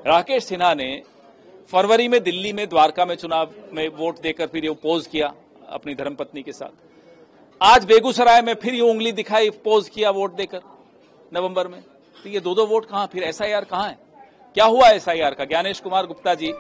राकेश सिन्हा ने फरवरी में दिल्ली में द्वारका में चुनाव में वोट देकर फिर ये पोज किया अपनी धर्मपत्नी के साथ। आज बेगूसराय में फिर ये उंगली दिखाई, पोज किया वोट देकर नवंबर में। तो ये दो वोट कहां? फिर एसआईआर कहां है? क्या हुआ एसआईआर का? ज्ञानेश कुमार गुप्ता जी,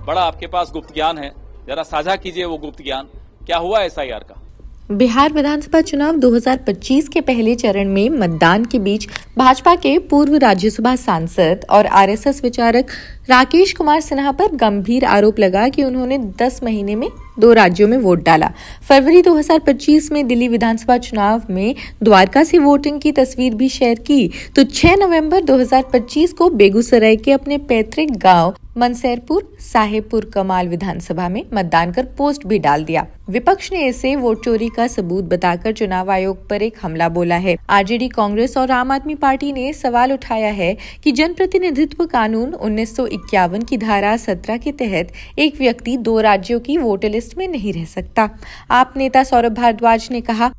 बड़ा आपके पास गुप्त ज्ञान है, जरा साझा कीजिए वो गुप्त ज्ञान। क्या हुआ एसआईआर का? बिहार विधानसभा चुनाव 2025 के पहले चरण में मतदान के बीच भाजपा के पूर्व राज्यसभा सांसद और आरएसएस विचारक राकेश कुमार सिन्हा पर गंभीर आरोप लगा कि उन्होंने 10 महीने में 2 राज्यों में वोट डाला। फरवरी 2025 में दिल्ली विधानसभा चुनाव में द्वारका से वोटिंग की तस्वीर भी शेयर की, तो 6 नवंबर 2025 को बेगूसराय के अपने पैतृक गांव मनसेरपुर साहेबपुर कमाल विधानसभा में मतदान कर पोस्ट भी डाल दिया। विपक्ष ने इसे वोट चोरी का सबूत बताकर चुनाव आयोग पर एक हमला बोला है। आरजेडी, कांग्रेस और आम आदमी पार्टी ने सवाल उठाया है कि जनप्रतिनिधित्व कानून 1951 की धारा 17 के तहत एक व्यक्ति 2 राज्यों की वोटर लिस्ट में नहीं रह सकता। आप नेता सौरभ भारद्वाज ने कहा,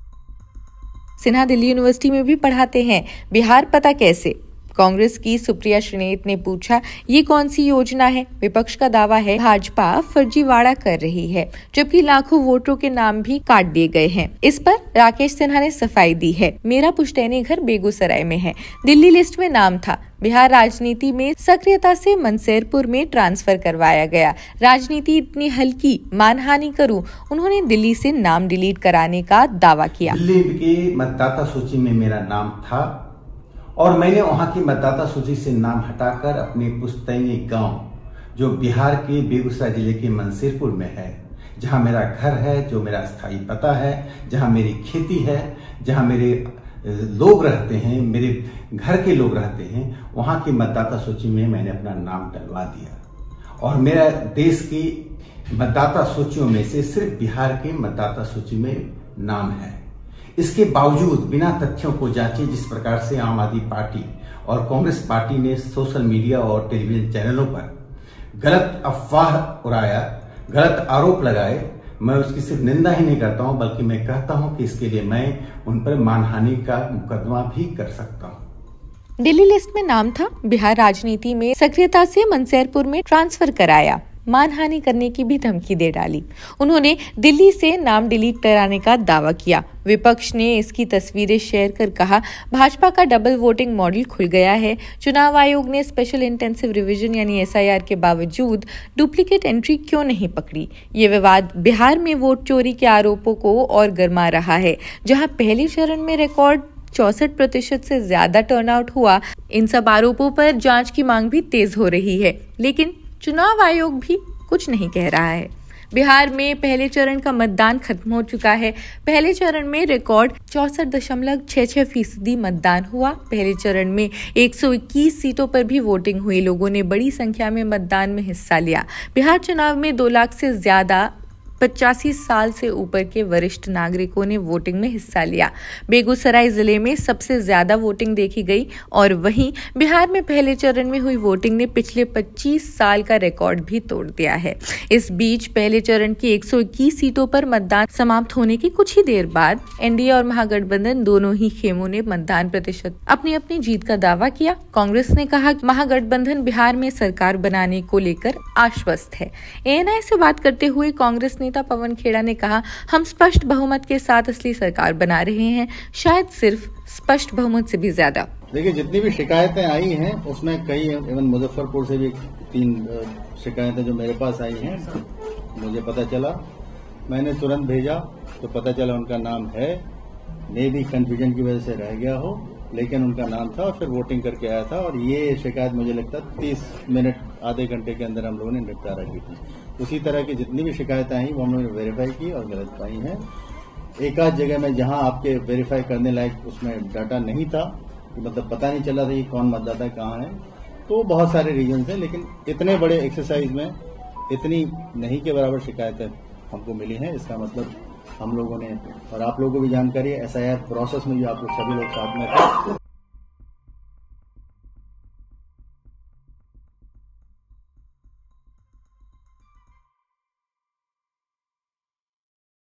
सिन्हा दिल्ली यूनिवर्सिटी में भी पढ़ाते हैं, बिहार पता कैसे? कांग्रेस की सुप्रिया श्रीनेत ने पूछा, ये कौन सी योजना है? विपक्ष का दावा है भाजपा फर्जीवाड़ा कर रही है, जबकि लाखों वोटरों के नाम भी काट दिए गए हैं। इस पर राकेश सिन्हा ने सफाई दी है, मेरा पुश्तैनी घर बेगूसराय में है, दिल्ली लिस्ट में नाम था, बिहार राजनीति में सक्रियता से मनसेरपुर में ट्रांसफर करवाया गया। राजनीति इतनी हल्की, मानहानि करूं, उन्होंने दिल्ली से नाम डिलीट कराने का दावा किया। दिल्ली की मतदाता सूची में मेरा नाम था और मैंने वहां की मतदाता सूची से नाम हटाकर अपने पुश्तैनी गांव जो बिहार के बेगूसराय जिले के मनसेरपुर में है, जहां मेरा घर है, जो मेरा स्थायी पता है, जहां मेरी खेती है, जहां मेरे लोग रहते हैं, मेरे घर के लोग रहते हैं, वहां की मतदाता सूची में मैंने अपना नाम डलवा दिया। और मेरा देश की मतदाता सूचियों में से सिर्फ बिहार की मतदाता सूची में नाम है। इसके बावजूद बिना तथ्यों को जांचे जिस प्रकार से आम आदमी पार्टी और कांग्रेस पार्टी ने सोशल मीडिया और टेलीविजन चैनलों पर गलत अफवाह उड़ाया, गलत आरोप लगाए, मैं उसकी सिर्फ निंदा ही नहीं करता हूं, बल्कि मैं कहता हूं कि इसके लिए मैं उन पर मानहानि का मुकदमा भी कर सकता हूं। दिल्ली लिस्ट में नाम था, बिहार राजनीति में सक्रियता से मनसेरपुर में ट्रांसफर कराया, मानहानि करने की भी धमकी दे डाली। उन्होंने दिल्ली से नाम डिलीट कराने का दावा किया। विपक्ष ने इसकी तस्वीरें शेयर कर कहा, भाजपा का डबल वोटिंग मॉडल खुल गया है। चुनाव आयोग ने स्पेशल इंटेंसिव रिवीजन यानी एसआईआर के बावजूद डुप्लीकेट एंट्री क्यों नहीं पकड़ी? ये विवाद बिहार में वोट चोरी के आरोपों को और गर्मा रहा है, जहां पहले चरण में रिकॉर्ड 64% से ज्यादा टर्नआउट हुआ। इन सब आरोपों पर जांच की मांग भी तेज हो रही है, लेकिन चुनाव आयोग भी कुछ नहीं कह रहा है। बिहार में पहले चरण का मतदान खत्म हो चुका है। पहले चरण में रिकॉर्ड 64.66% मतदान हुआ। पहले चरण में 121 सीटों पर भी वोटिंग हुई। लोगों ने बड़ी संख्या में मतदान में हिस्सा लिया। बिहार चुनाव में 2 लाख से ज्यादा 85 साल से ऊपर के वरिष्ठ नागरिकों ने वोटिंग में हिस्सा लिया। बेगूसराय जिले में सबसे ज्यादा वोटिंग देखी गई और वहीं बिहार में पहले चरण में हुई वोटिंग ने पिछले 25 साल का रिकॉर्ड भी तोड़ दिया है। इस बीच पहले चरण की 121 सीटों पर मतदान समाप्त होने की कुछ ही देर बाद एनडीए और महागठबंधन दोनों ही खेमों ने मतदान प्रतिशत अपनी अपनी जीत का दावा किया। कांग्रेस ने कहा कि महागठबंधन बिहार में सरकार बनाने को लेकर आश्वस्त है। एएनआई से बात करते हुए कांग्रेस नेता पवन खेड़ा ने कहा, हम स्पष्ट बहुमत के साथ असली सरकार बना रहे हैं, शायद सिर्फ स्पष्ट बहुमत से भी ज्यादा। देखिए, जितनी भी शिकायतें आई हैं उसमें कई, इवन मुजफ्फरपुर से भी 3 शिकायतें जो मेरे पास आई हैं, मुझे पता चला, मैंने तुरंत भेजा तो पता चला उनका नाम है। मे भी कंफ्यूजन की वजह से रह गया हो, लेकिन उनका नाम था और फिर वोटिंग करके आया था। और ये शिकायत मुझे लगता है 30 मिनट आधे घंटे के अंदर हम लोगों ने निपटारा की थी। उसी तरह की जितनी भी शिकायतें आई वो हमने वेरीफाई की और गलत पाई हैं। एक आध जगह में जहां आपके वेरीफाई करने लायक उसमें डाटा नहीं था, मतलब पता नहीं चला था कि कौन मतदाता कहाँ है, तो बहुत सारे रीजन हैं। लेकिन इतने बड़े एक्सरसाइज में इतनी नहीं के बराबर शिकायतें हमको मिली हैं। इसका मतलब हम लोगों ने, और आप लोगों को भी जानकारी है, एसआईआर प्रोसेस में जो आप लोग सभी लोग साथ में थे,